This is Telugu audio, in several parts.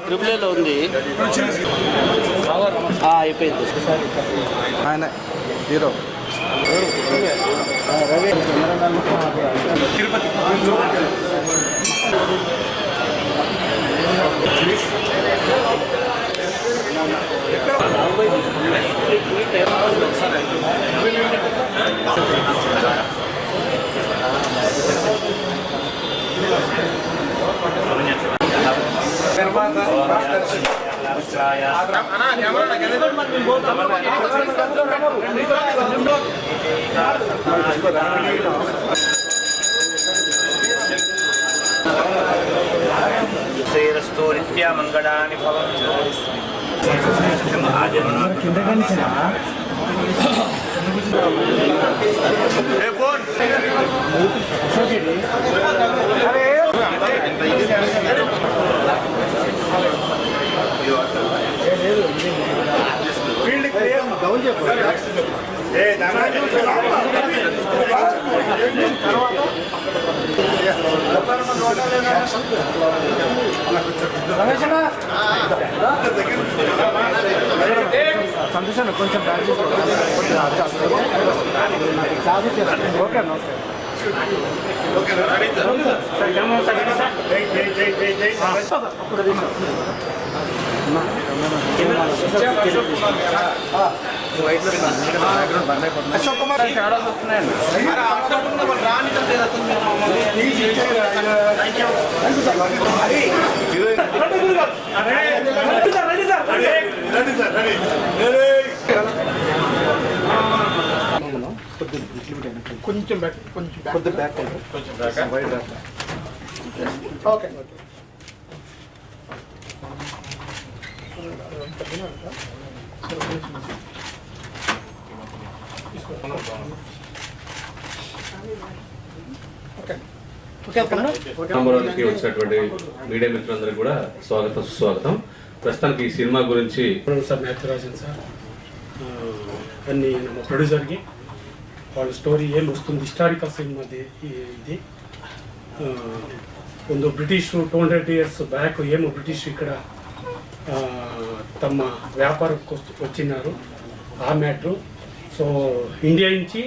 ట్రిపుల్లో ఉంది. అయిపోయింది. ఆయన హీరో తిరుపతి శ్రేయస్తు నిత్య మంగళాని భవంతు. సంతోషం కొంచెం ఓకే అశోక్ కుమార్ కొంచెం బ్యాక్ కొంచెం బ్యాక్ వైడ్ బ్యాక్. ఓకే అమరావతికి వచ్చినటువంటి మీడియా మిత్రులందరికీ కూడా స్వాగతం సుస్వాగతం. ప్రస్తుతానికి ఈ సినిమా గురించి సార్ మ్యాథ్రాజన్ సార్ అన్ని ನಮ್ಮ ప్రొడ్యూసర్కి వాళ్ళ ಸ್ಟೋರಿ ಏನು ವస్తుంది ಹಿಸ್ಟಾರಿಕಲ್ ಸಿನಿಮಾ ఇది ಒಂದು ಬ್ರಿಟಿಷ್ 200 years బ్యాక్ ఏమో బ్రిటిష్ ఇక్కడ తమ వ్యాపారకు వచ్చినారు ఆ మ్యాಟ್ರು. సో ఇండియా నుంచి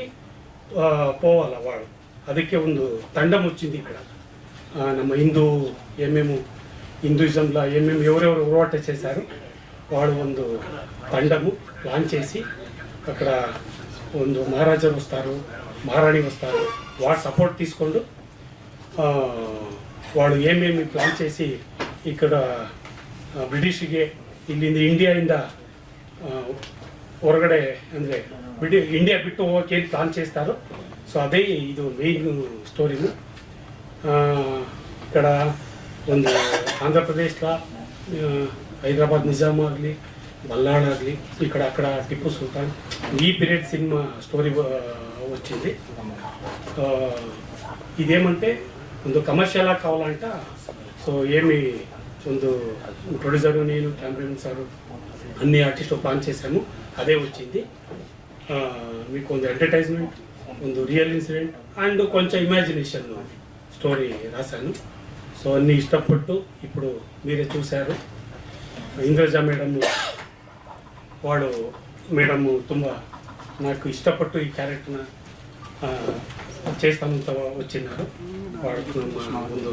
పోవాల వాడు, ಅದಕ್ಕೆ ಒಂದು ತಂಡಂ వచ్చింది ఇక్కడ. ನಮ್ಮ ఏమేమి హిందూయిజంలో ఏమేమి ఎవరెవరు ಹೋರಾಟ చేశారు వాళ్ళు ಒಂದು ತಂಡము ప్లాన్ చేసి అక్కడ ಒಂದು మహారాజాలు వస్తారు, మహారాణి వస్తారు, వాడు సపోర్ట్ తీసుಕೊಂಡು వాడు ఏమేమి ప్లాన్ చేసి ఇక్కడ ಬ್ರಿಟಿಷ್ಗೆ ಇಲ್ಲಿಂದ ಇಂಡಿಯಾದಿಂದ ಹೊರಗಡೆ ಅಂದರೆ ಇಂಡಿಯಾ ಬಿಟ್ಟು ಹೋಗೋಕೆ ಏನು ಪ್ಲಾನ್ చేస్తారో సో అదే ఇది మెయిన్ స్టోరీను. ఇక్కడ ಒಂದು ఆంధ్రప్రదేశ్లో హైదరాబాద్ నిజాం ಆಗಲಿ బల్లాడ్ ಆಗಲಿ ఇక్కడ అక్కడ టిప్పు సుల్తాన్ ఈ పీరియడ్ సినిమా స్టోరీ వచ్చింది. ఇదేమంటే ಒಂದು కమర్షియల్ ఆಗಿ కావాలంట. సో ఏమి ಒಂದು ప్రొడ్యూసరు నేను కెమెరామెన్ సారు అన్ని ఆర్టిస్టు ప్లాన్ చేశాము, అదే వచ్చింది. మీకు ಒಂದು ఎంటర్టైన్మెంట్, ಒಂದು రియల్ ఇన్సిడెంట్ అండ్ కొంచెం ఇమాజినేషన్ స్టోరీ రాశాను. సో అన్నీ ఇష్టపట్టు ఇప్పుడు మీరే చూశారు. ఇంద్రజ మేడం వాడు మేడము ತುಂಬ నాకు ఇష్టపట్టు ఈ క్యారెక్టర్ನ చేస్తామంత వచ్చినారు. వాడికి ಒಂದು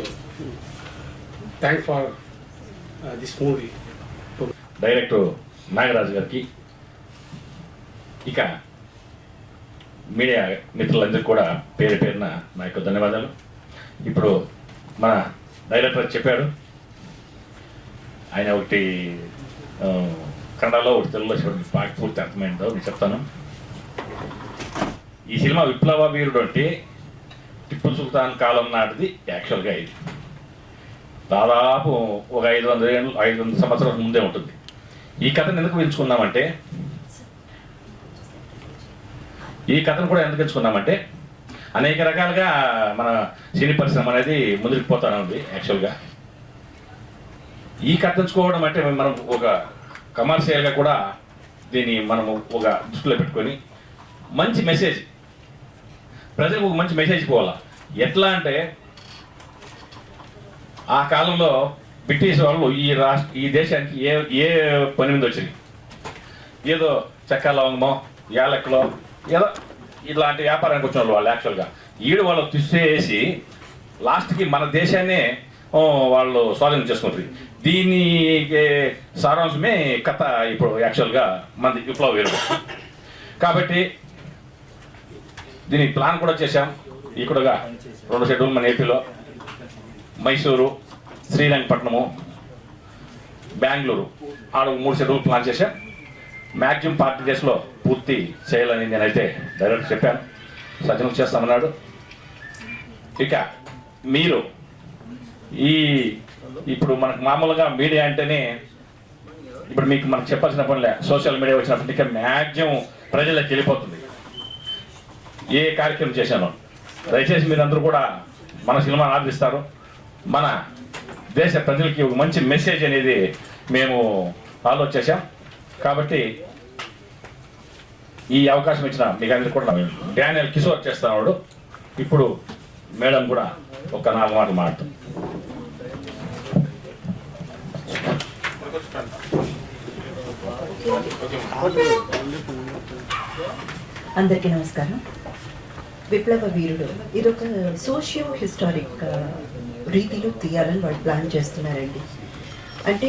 thank for this movie. Director Nagaraju గారికి, ఇక మీడియా మిత్రులందరికీ కూడా పేరు పేరున నా యొక్క ధన్యవాదాలు. ఇప్పుడు మన డైరెక్టర్ చెప్పాడు, ఆయన ఒకటి కన్నడలో ఒకటి తెలుగులో చెప్పండి, పాట పూర్తి అర్థమైందో నేను చెప్తాను. ఈ సినిమా విప్లవ వీరుడు అంటే టిప్పు సుల్తాన్ కాలం నాటిది. యాక్చువల్గా ఇది దాదాపు ఒక 500 సంవత్సరాల ముందే ఉంటుంది. ఈ కథను ఎందుకు ఎంచుకున్నామంటే అనేక రకాలుగా మన సినీ పరిశ్రమ అనేది ముందుకు పోతానే ఉంది. యాక్చువల్గా ఈ కథ ఎంచుకోవడం అంటే మనం ఒక కమర్షియల్గా కూడా దీన్ని మనము ఒక దృష్టిలో పెట్టుకొని మంచి మెసేజ్ ప్రజలకు ఒక మంచి మెసేజ్ పోవాలా. ఎట్లా అంటే ఆ కాలంలో బ్రిటిష్ వాళ్ళు ఈ దేశానికి ఏ పని మీద వచ్చింది, ఏదో చెక్క లవంగమో యాలక్కలో ఏదో ఇలాంటి వ్యాపారానికి వచ్చిన వాళ్ళు యాక్చువల్గా వాళ్ళు తీసేసి లాస్ట్కి మన దేశాన్నే వాళ్ళు స్వాధీనం చేసుకుంటారు. దీనికి సారాంశమే కథ ఇప్పుడు యాక్చువల్గా మనది విప్లవ వీరుడు. కాబట్టి దీనికి ప్లాన్ కూడా చేశాం. ఇక్కడగా 2 షెడ్యూల్ మన ఏపీలో, మైసూరు, శ్రీరంగపట్నము, బెంగళూరు 3 షెడ్యూల్ ప్లాన్ చేశాం. మ్యాక్సిమం 40 డేస్లో పూర్తి చేయాలని నేనైతే డైరెక్ట్ చెప్పాను. సజ్జనం చేస్తామన్నాడు. ఇక మీరు ఇప్పుడు మనకు మామూలుగా మీడియా అంటేనే ఇప్పుడు మనకు చెప్పాల్సిన పనిలే, సోషల్ మీడియా వచ్చినప్పటికీ మ్యాక్సిమం ప్రజలకు వెళ్ళిపోతుంది ఏ కార్యక్రమం చేశానో. దయచేసి మీరందరూ కూడా మన సినిమాను ఆదరిస్తారు. మన దేశ ప్రజలకి ఒక మంచి మెసేజ్ అనేది మేము ఆలోచించాం. కాబట్టి ఈ అవకాశం ఇచ్చిన మీకు అందరికీ కూడా డానియల్ కిషోర్ చేస్తున్నాడు. ఇప్పుడు మేడం కూడా ఒక 4 మాటలు మాట్లాడుతుంది. అందరికీ నమస్కారం. విప్లవ వీరుడు ఇదొక సోషియో హిస్టారిక్ రీతిలో తీయాలని వాళ్ళు ప్లాన్ చేస్తున్నారండి. అంటే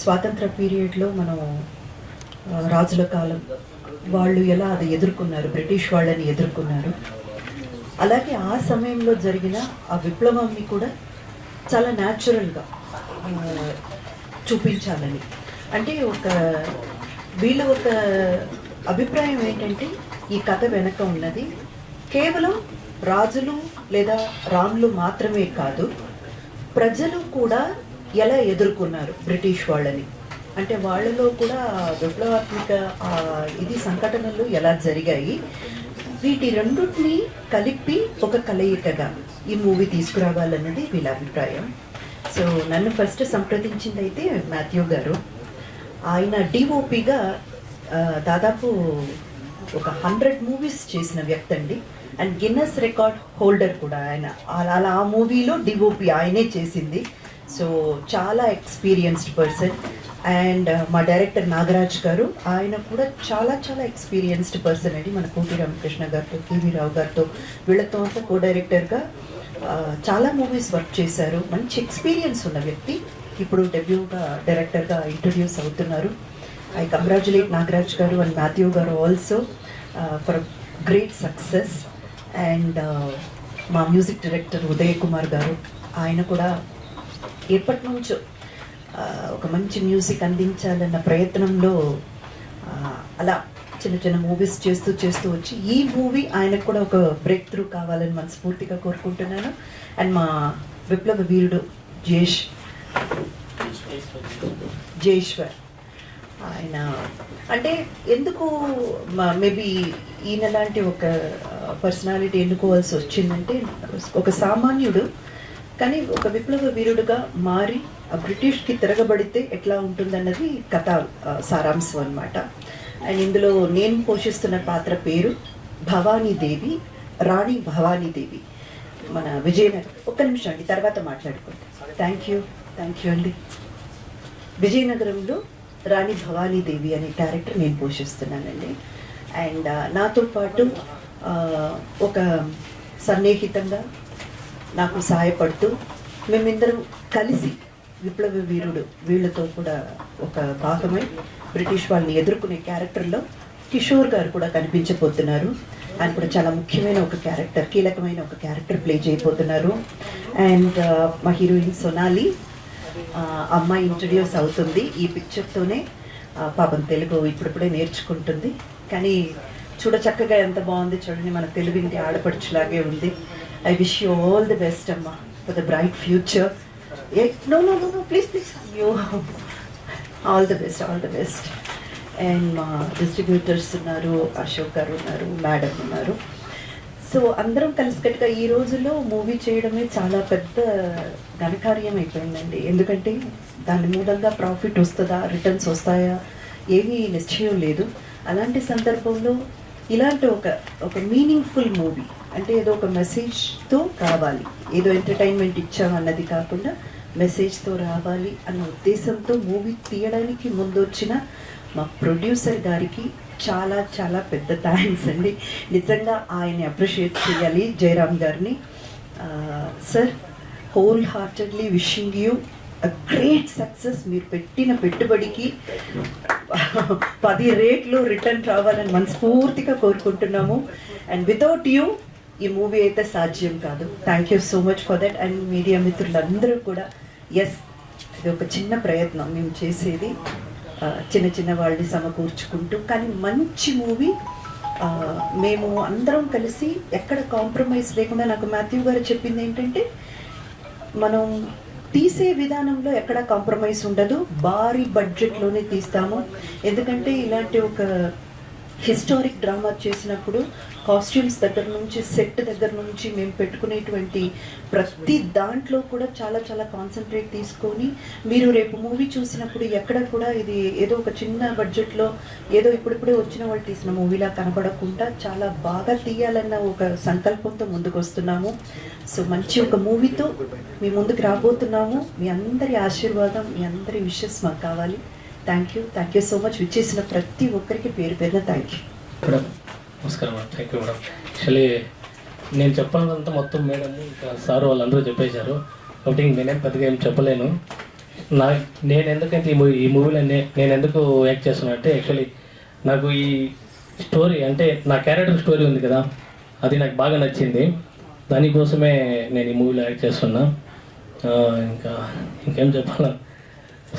స్వాతంత్ర పీరియడ్లో మనం రాజుల కాలం వాళ్ళు ఎలా అది ఎదుర్కొన్నారు, బ్రిటిష్ వాళ్ళని ఎదుర్కొన్నారు, అలాగే ఆ సమయంలో జరిగిన ఆ విప్లవాన్ని కూడా చాలా న్యాచురల్గా చూపించాలని. అంటే వీళ్ళ ఒక అభిప్రాయం ఏంటంటే ఈ కథ వెనక ఉన్నది కేవలం రాజులు లేదా రాణులు మాత్రమే కాదు, ప్రజలు కూడా ఎలా ఎదుర్కొన్నారు బ్రిటిష్ వాళ్ళని, అంటే వాళ్ళలో కూడా విప్లవాత్మక సంఘటనలు ఎలా జరిగాయి, వీటి రెండుని కలిపి ఒక కలయికగా ఈ మూవీ తీసుకురావాలన్నది వీళ్ళ అభిప్రాయం. సో నన్ను ఫస్ట్ సంప్రదించింది అయితే మాథ్యూ గారు. ఆయన డిఓపిగా దాదాపు ఒక 100 మూవీస్ చేసిన వ్యక్తి అండి. అండ్ గిన్నెస్ రికార్డ్ హోల్డర్ కూడా ఆయన. అలా ఆ మూవీలో డిఓపి ఆయనే చేసింది. సో చాలా ఎక్స్పీరియన్స్డ్ పర్సన్. అండ్ మా డైరెక్టర్ నాగరాజ్ గారు, ఆయన కూడా చాలా చాలా ఎక్స్పీరియన్స్డ్ పర్సన్ అండి. మన కోటి రామకృష్ణ గారితో, కేవీ రావు గారితో, వీళ్ళతో అంతా కో డైరెక్టర్గా చాలా మూవీస్ వర్క్ చేశారు. మంచి ఎక్స్పీరియన్స్ ఉన్న వ్యక్తి. ఇప్పుడు డెబ్యూగా డైరెక్టర్గా ఇంట్రడ్యూస్ అవుతున్నారు. ఐ కంగ్రాచులేట్ నాగరాజ్ గారు అండ్ మాథ్యూ గారు also for great success. And మా మ్యూజిక్ డైరెక్టర్ ఉదయ్ కుమార్ గారు, ఆయన కూడా ఎప్పటి నుంచో ఒక మంచి మ్యూజిక్ అందించాలన్న ప్రయత్నంలో అలా చిన్న చిన్న మూవీస్ చేస్తూ వచ్చి ఈ మూవీ ఆయనకు కూడా ఒక బ్రేక్ త్రూ కావాలని మనస్ఫూర్తిగా కోరుకుంటున్నాను. అండ్ మా విప్లవ వీరుడు జయేశ్వర్, ఆయన అంటే ఎందుకు మేబీ ఈయన లాంటి ఒక పర్సనాలిటీ ఎన్నుకోవాల్సి వచ్చిందంటే, ఒక సామాన్యుడు కానీ ఒక విప్లవ వీరుడుగా మారి ఆ బ్రిటిష్కి తిరగబడితే ఎట్లా ఉంటుందన్నది కథ సారాంశం అన్నమాట. అండ్ ఇందులో నేను పోషిస్తున్న పాత్ర పేరు భవానీదేవి, రాణి భవానీదేవి, మన విజయనగరం. ఒక్క నిమిషం అండి, తర్వాత మాట్లాడుకుంటాం. థ్యాంక్ యూ అండి. విజయనగరంలో రాణి భవానీదేవి అనే క్యారెక్టర్ నేను పోషిస్తున్నానండి. అండ్ నాతో పాటు ఒక సన్నిహితంగా నాకు సహాయపడుతూ మేమిద్దరం కలిసి విప్లవ వీరుడు వీళ్ళతో కూడా ఒక భాగమై బ్రిటిష్ వాళ్ళని ఎదుర్కొనే క్యారెక్టర్లో కిషోర్ గారు కూడా కనిపించబోతున్నారు. ఆయన కూడా చాలా ముఖ్యమైన ఒక క్యారెక్టర్, కీలకమైన ఒక క్యారెక్టర్ ప్లే చేయబోతున్నారు. అండ్ మా హీరోయిన్ సోనాలి, అమ్మాయి ఇంట్రడ్యూస్ అవుతుంది ఈ పిక్చర్తోనే. పాపం తెలుగు ఇప్పుడిప్పుడే నేర్చుకుంటుంది, కానీ చూడ చక్కగా ఎంత బాగుంది చూడండి, మన తెలుగుంటి ఆడపడుచులాగే ఉంది. I wish you all the best అమ్మా for the bright future. No please you all the best. And మా డిస్ట్రిబ్యూటర్స్ ఉన్నారు, అశోక్ గారు ఉన్నారు, మేడం ఉన్నారు. సో అందరం కలిసికట్టుగా ఈ రోజుల్లో మూవీ చేయడమే చాలా పెద్ద ఘనకార్యం అయిపోయిందండి. ఎందుకంటే దాని మూలంగా ప్రాఫిట్ వస్తుందా, రిటర్న్స్ వస్తాయా, ఏమీ నిశ్చయం లేదు. అలాంటి సందర్భంలో ఇలాంటి ఒక మీనింగ్ఫుల్ మూవీ, అంటే ఏదో ఒక మెసేజ్తో కావాలి, ఏదో ఎంటర్టైన్మెంట్ ఇచ్చామన్నది కాకుండా మెసేజ్తో రావాలి అన్న ఉద్దేశంతో మూవీ తీయడానికి ముందు వచ్చిన మా ప్రొడ్యూసర్ గారికి చాలా చాలా పెద్ద థ్యాంక్స్ అండి. నిజంగా ఆయన్ని అప్రిషియేట్ చేయాలి, జయరామ్ గారిని. Sir, whole heartedly wishing you a great success. మీరు పెట్టిన పెట్టుబడికి 10 రేట్లు రిటర్న్ రావాలని మనస్ఫూర్తిగా కోరుకుంటున్నాము. అండ్ వితౌట్ యూ ఈ మూవీ అయితే సాధ్యం కాదు. Thank you so much for that. And media మిత్రులందరూ కూడా, ఎస్, ఇది ఒక చిన్న ప్రయత్నం మేము చేసేది, చిన్న చిన్న వాళ్ళని సమకూర్చుకుంటూ, కానీ మంచి మూవీ. మేము అందరం కలిసి ఎక్కడ కాంప్రమైజ్ లేకుండా, నాకు మాథ్యూ గారు చెప్పింది ఏంటంటే, మనం తీసే విధానంలో ఎక్కడ కాంప్రమైజ్ ఉండదు, భారీ బడ్జెట్లోనే తీస్తాము. ఎందుకంటే ఇలాంటి ఒక హిస్టారిక్ డ్రామా చేసినప్పుడు కాస్ట్యూమ్స్ దగ్గర నుంచి, సెట్ దగ్గర నుంచి మేము పెట్టుకునేటువంటి ప్రతి దాంట్లో కూడా చాలా చాలా కాన్సన్ట్రేట్ తీసుకొని, మీరు రేపు మూవీ చూసినప్పుడు ఎక్కడ కూడా ఇది ఏదో ఒక చిన్న బడ్జెట్లో ఏదో ఇప్పుడిప్పుడే వచ్చిన వాళ్ళు తీసిన మూవీలా కనపడకుండా చాలా బాగా తీయాలన్న ఒక సంకల్పంతో ముందుకు వస్తున్నాము. సో మంచి ఒక మూవీతో మీ ముందుకు రాబోతున్నాము. మీ అందరి ఆశీర్వాదం, మీ అందరి విషెస్ మాకు కావాలి. Thank you so much. విచ్చేసిన ప్రతి ఒక్కరికి పేరు పేరున థ్యాంక్ యూ. మేడం నమస్కారం madam. Thank you madam. Actually నేను చెప్పాలంతా మొత్తం మేడం ఇంకా సార్ వాళ్ళందరూ చెప్పేశారు కాబట్టి నేనేం పెద్దగా ఏం చెప్పలేను. నేను ఎందుకంటే ఈ మూవీలో నేను ఎందుకు యాక్ట్ చేస్తున్నా అంటే, యాక్చువల్లీ నాకు ఈ స్టోరీ అంటే నా క్యారెక్టర్ స్టోరీ ఉంది కదా, అది నాకు బాగా నచ్చింది. దానికోసమే నేను ఈ మూవీలో యాక్ట్ చేస్తున్నా. ఇంకేం చెప్పాలా?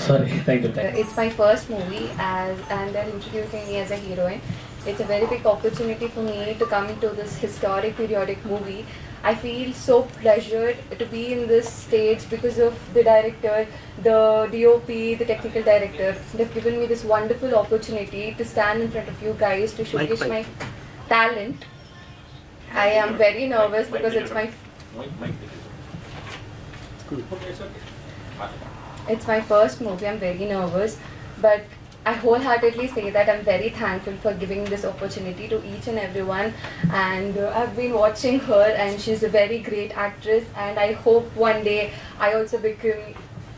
Sorry, thank you. It's my first movie and they're introducing me as a heroine. It's a very big opportunity for me to come into this historic periodic movie. I feel so pleasured to be in this stage because of the director, the DOP, the technical director. They've given me this wonderful opportunity to stand in front of you guys to showcase my talent. I am very nervous because it's my first movie. I'm very nervous, but I wholeheartedly say that I'm very thankful for giving this opportunity to each and everyone. And I've been watching her, and she's a very great actress. And I hope one day I also become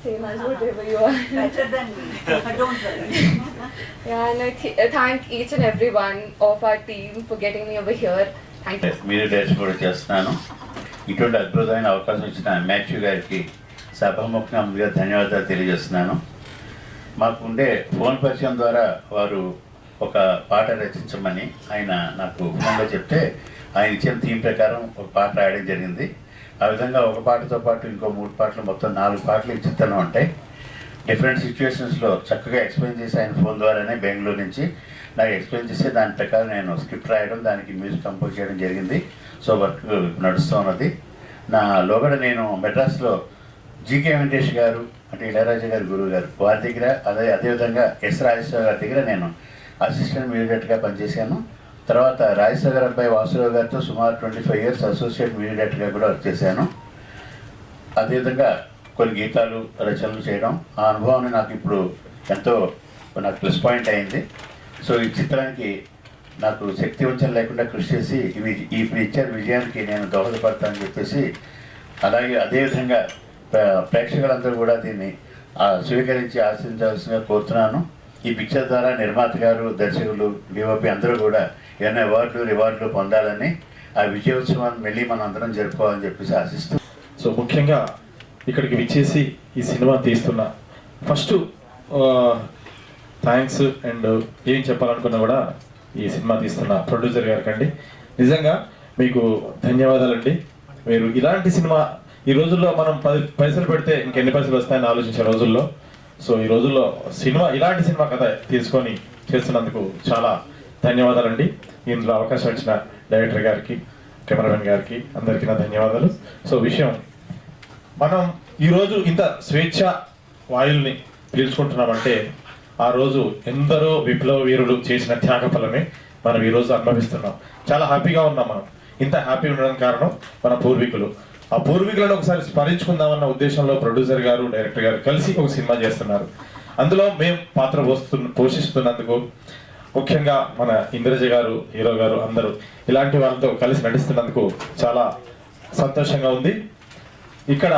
same as whatever you are. Better than me. Don't worry. Yeah, and I thank each and every one of our team for getting me over here. Thank you. మీరు డైరెక్ట్ కూడా చేస్తున్నాను. ఇటువంటి అద్భుతమైన అవకాశం ఇచ్చిన మాథ్యూ గారికి సభాముఖంగా ముందుగా ధన్యవాదాలు తెలియజేస్తున్నాను. మాకు ఉండే ఫోన్ పరిచయం ద్వారా వారు ఒక పాట రచించమని ఆయన నాకు ఫోన్లో చెప్తే, ఆయన ఇచ్చిన థీమ్ ప్రకారం ఒక పాట రాయడం జరిగింది. ఆ విధంగా ఒక పాటతో పాటు ఇంకో 3 పాటలు, మొత్తం 4 పాటలు ఈ చిత్రంలో ఉంటాయి. డిఫరెంట్ సిచ్యువేషన్స్లో చక్కగా ఎక్స్ప్లెయిన్ చేసి ఆయన ఫోన్ ద్వారానే బెంగళూరు నుంచి నాకు ఎక్స్ప్లెయిన్ చేస్తే దాని ప్రకారం నేను స్క్రిప్ట్ రాయడం, దానికి మ్యూజిక్ కంపోజ్ చేయడం జరిగింది. సో వర్క్ నడుస్తూ ఉన్నది. నా లోగడ నేను మెడ్రాస్లో జీకే వెంకటేష్ గారు అంటే ఇళయరాజా గారి గురువు గారు వారి దగ్గర, అదేవిధంగా ఎస్ రాజేశ్వర గారి దగ్గర నేను అసిస్టెంట్ మ్యూజిక్ డైరెక్టర్గా పనిచేశాను. తర్వాత రాజేశ్వర గారి అబ్బాయి వాసురావు గారితో సుమారు 25 years అసోసియేట్ మ్యూజిక్ డైరెక్టర్గా కూడా వర్క్ చేశాను. అదేవిధంగా కొన్ని గీతాలు రచనలు చేయడం, ఆ అనుభవాన్ని నాకు ఇప్పుడు ఎంతో నాకు ప్లస్ పాయింట్ అయింది. సో ఈ చిత్రానికి నాకు శక్తి వంచన లేకుండా కృషి చేసి ఇప్పుడు ఇచ్చిన విజయానికి నేను దోహదపడతానని చెప్పేసి, అలాగే అదేవిధంగా ప్రేక్షకులందరూ కూడా దీన్ని స్వీకరించి ఆశించాల్సిందిగా కోరుతున్నాను. ఈ పిక్చర్ ద్వారా నిర్మాత గారు, దర్శకులు, డిఓపి అందరూ కూడా ఏమైనా రివార్డులు పొందాలని, ఆ విజయోత్సవాన్ని మళ్ళీ మనం అందరం జరుపుకోవాలని చెప్పేసి ఆశిస్తున్నాం. సో ముఖ్యంగా ఇక్కడికి విచ్చేసి ఈ సినిమా తీస్తున్న ఫస్ట్ థ్యాంక్స్. అండ్ ఏం చెప్పాలనుకున్నా కూడా ఈ సినిమా తీస్తున్న ప్రొడ్యూసర్ గారికి అండి, నిజంగా మీకు ధన్యవాదాలండి. మీరు ఇలాంటి సినిమా ఈ రోజుల్లో మనం 10 పైసలు పెడితే ఇంకెన్ని పైసలు వస్తాయని ఆలోచించే రోజుల్లో, సో ఈ రోజుల్లో ఇలాంటి సినిమా కథ తీసుకొని చేస్తున్నందుకు చాలా ధన్యవాదాలండి. ఇందులో అవకాశం ఇచ్చిన డైరెక్టర్ గారికి, కెమెరామెన్ గారికి అందరికీ నా ధన్యవాదాలు. సో విషయం, మనం ఈరోజు ఇంత స్వేచ్ఛ వాయుల్ని పీల్చుకుంటున్నామంటే ఆ రోజు ఎందరో విప్లవ వీరులు చేసిన త్యాగ ఫలమే మనం ఈరోజు అనుభవిస్తున్నాం. చాలా హ్యాపీగా ఉన్నాం. మనం ఇంత హ్యాపీ ఉండడానికి కారణం మన పూర్వీకులు. ఆ పూర్వీకులను ఒకసారి స్మరించుకుందామన్న ఉద్దేశంలో ప్రొడ్యూసర్ గారు, డైరెక్టర్ గారు కలిసి ఒక సినిమా చేస్తున్నారు. అందులో మేము పాత్ర పోషిస్తున్నందుకు, ముఖ్యంగా మన ఇంద్రజ గారు, హీరో గారు అందరూ ఇలాంటి వాళ్ళతో కలిసి నటిస్తున్నందుకు చాలా సంతోషంగా ఉంది. ఇక్కడ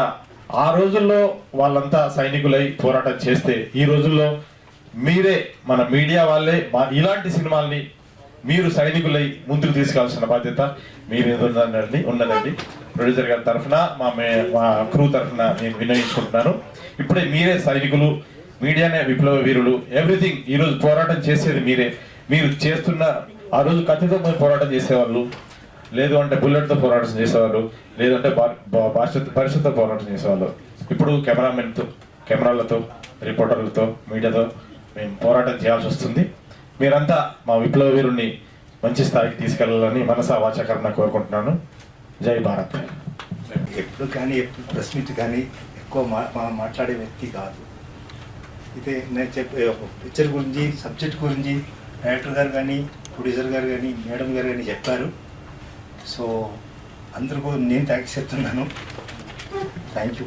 ఆ రోజుల్లో వాళ్ళంతా సైనికులై పోరాటం చేస్తే ఈ రోజుల్లో మీరే మన మీడియా వాళ్ళే ఇలాంటి సినిమాల్ని మీరు సైనికులై ముందుకు తీసుకెళ్లాల్సిన బాధ్యత మీ మీద ఉన్నదండి. ప్రొడ్యూసర్ గారి తరఫున మా క్రూ తరఫున నేను వినియోగించుకుంటున్నాను. ఇప్పుడే మీరే సైనికులు, మీడియానే విప్లవ వీరులు, ఎవ్రీథింగ్. ఈరోజు పోరాటం చేసేది మీరే. మీరు చేస్తున్న ఆ రోజు కత్తితో పోరాటం చేసేవాళ్ళు, లేదు అంటే బుల్లెట్తో పోరాటం చేసేవాళ్ళు, లేదంటే పరిషత్తో పోరాటం చేసేవాళ్ళు. ఇప్పుడు కెమెరాలతో, రిపోర్టర్లతో, మీడియాతో మేము పోరాటం చేయాల్సి వస్తుంది. మీరంతా మా విప్లవ వీరుణ్ణి మంచి స్థాయికి తీసుకెళ్లాలని మనసా వాచాకరణ కోరుకుంటున్నాను. జై భారత్. ఎప్పుడు కానీ ప్రెస్ మీట్ కానీ ఎక్కువ మాట్లాడే వ్యక్తి కాదు. అయితే నేను చెప్పే పిక్చర్ గురించి, సబ్జెక్ట్ గురించి డైరెక్టర్ గారు కానీ, ప్రొడ్యూసర్ గారు కానీ, మేడం గారు కానీ చెప్పారు. సో అందరికీ నేను థ్యాంక్స్ చెప్తున్నాను. Thank you.